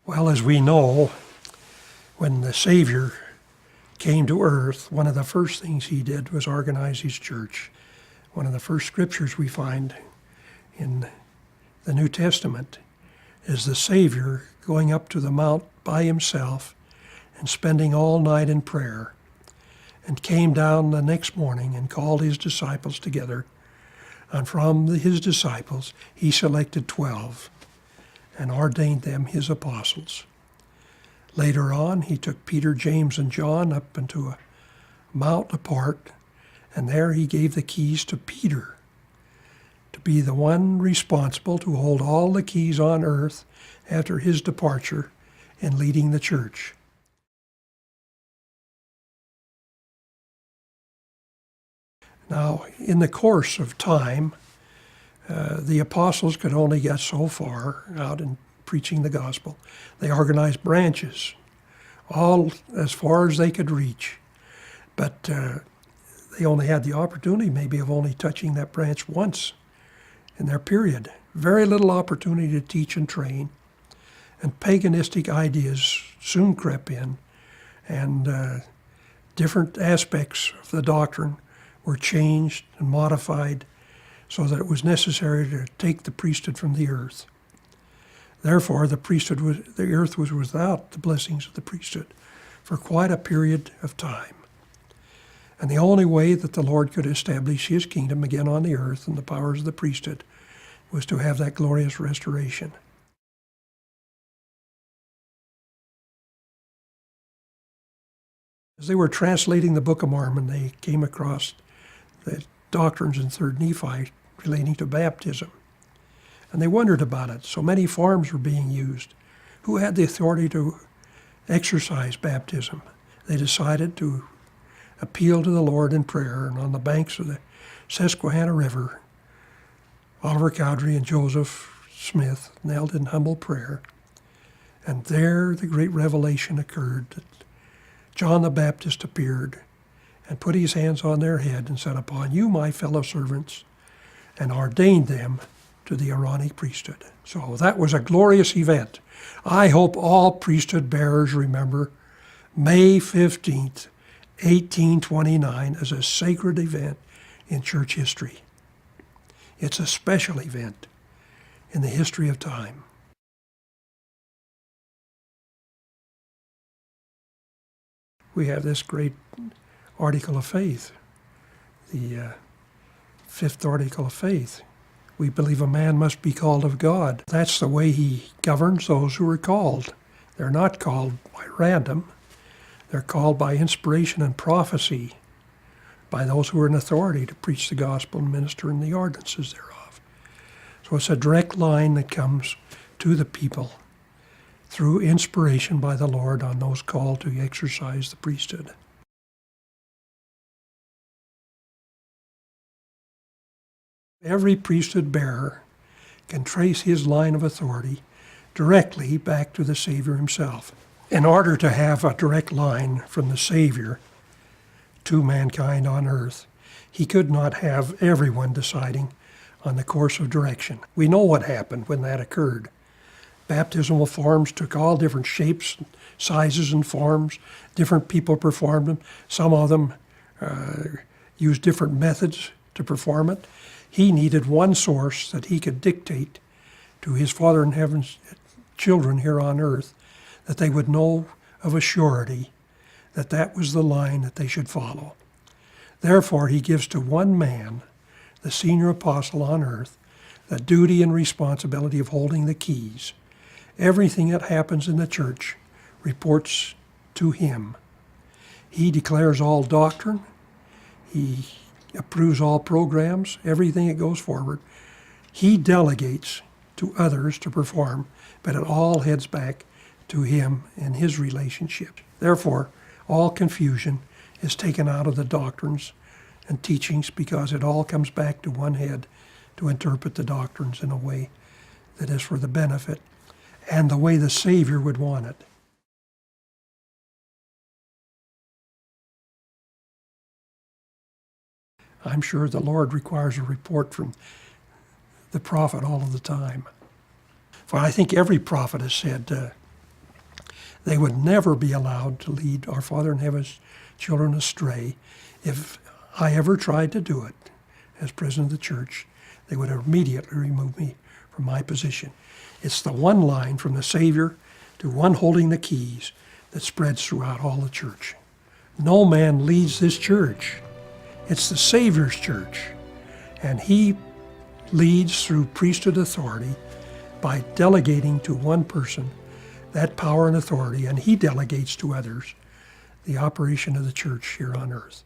Well, as we know, when the Savior came to earth, one of the first things he did was organize his church. One of the first scriptures we find in the New Testament is the Savior going up to the mount by himself and spending all night in prayer, and came down the next morning and called his disciples together. And from his disciples he selected 12 and ordained them his apostles. Later on, he took Peter, James, and John up into a mount apart, and there he gave the keys to Peter to be the one responsible to hold all the keys on earth after his departure in leading the church. Now, in the course of time, the apostles could only get so far out in preaching the gospel. They organized branches, all as far as they could reach. But they only had the opportunity maybe of only touching that branch once in their period. Very little opportunity to teach and train. And paganistic ideas soon crept in, and different aspects of the doctrine were changed and modified so that it was necessary to take the priesthood from the earth. Therefore, the earth was without the blessings of the priesthood for quite a period of time. And the only way that the Lord could establish his kingdom again on the earth and the powers of the priesthood was to have that glorious restoration. As they were translating the Book of Mormon, they came across the doctrines in 3rd Nephi relating to baptism. And they wondered about it. So many forms were being used. Who had the authority to exercise baptism? They decided to appeal to the Lord in prayer, and on the banks of the Susquehanna River, Oliver Cowdery and Joseph Smith knelt in humble prayer. And there the great revelation occurred that John the Baptist appeared and put his hands on their head and said, "Upon you, my fellow servants," and ordained them to the Aaronic priesthood. So that was a glorious event. I hope all priesthood bearers remember May 15th, 1829 as a sacred event in church history. It's a special event in the history of time. We have this great article of faith, the 5th article of faith. We believe a man must be called of God. That's the way he governs those who are called. They're not called by random. They're called by inspiration and prophecy, by those who are in authority to preach the gospel and minister in the ordinances thereof. So it's a direct line that comes to the people through inspiration by the Lord on those called to exercise the priesthood. Every priesthood bearer can trace his line of authority directly back to the Savior himself. In order to have a direct line from the Savior to mankind on earth, he could not have everyone deciding on the course of direction. We know what happened when that occurred. Baptismal forms took all different shapes, sizes, and forms. Different people performed them. Some of them used different methods to perform it. He needed one source that he could dictate to his Father in heaven's children here on earth, that they would know of a surety that that was the line that they should follow. Therefore, he gives to one man, the senior apostle on earth, the duty and responsibility of holding the keys. Everything that happens in the church reports to him. He declares all doctrine. He approves all programs, everything that goes forward. He delegates to others to perform, but it all heads back to him and his relationship. Therefore, all confusion is taken out of the doctrines and teachings, because it all comes back to one head to interpret the doctrines in a way that is for the benefit and the way the Savior would want it. I'm sure the Lord requires a report from the prophet all of the time. For I think every prophet has said, They would never be allowed to lead our Father in Heaven's children astray. If I ever tried to do it as president of the church, they would immediately remove me from my position. It's the one line from the Savior to one holding the keys that spreads throughout all the church. No man leads this church. It's the Savior's church. And he leads through priesthood authority by delegating to one person that power and authority, and he delegates to others the operation of the church here on earth.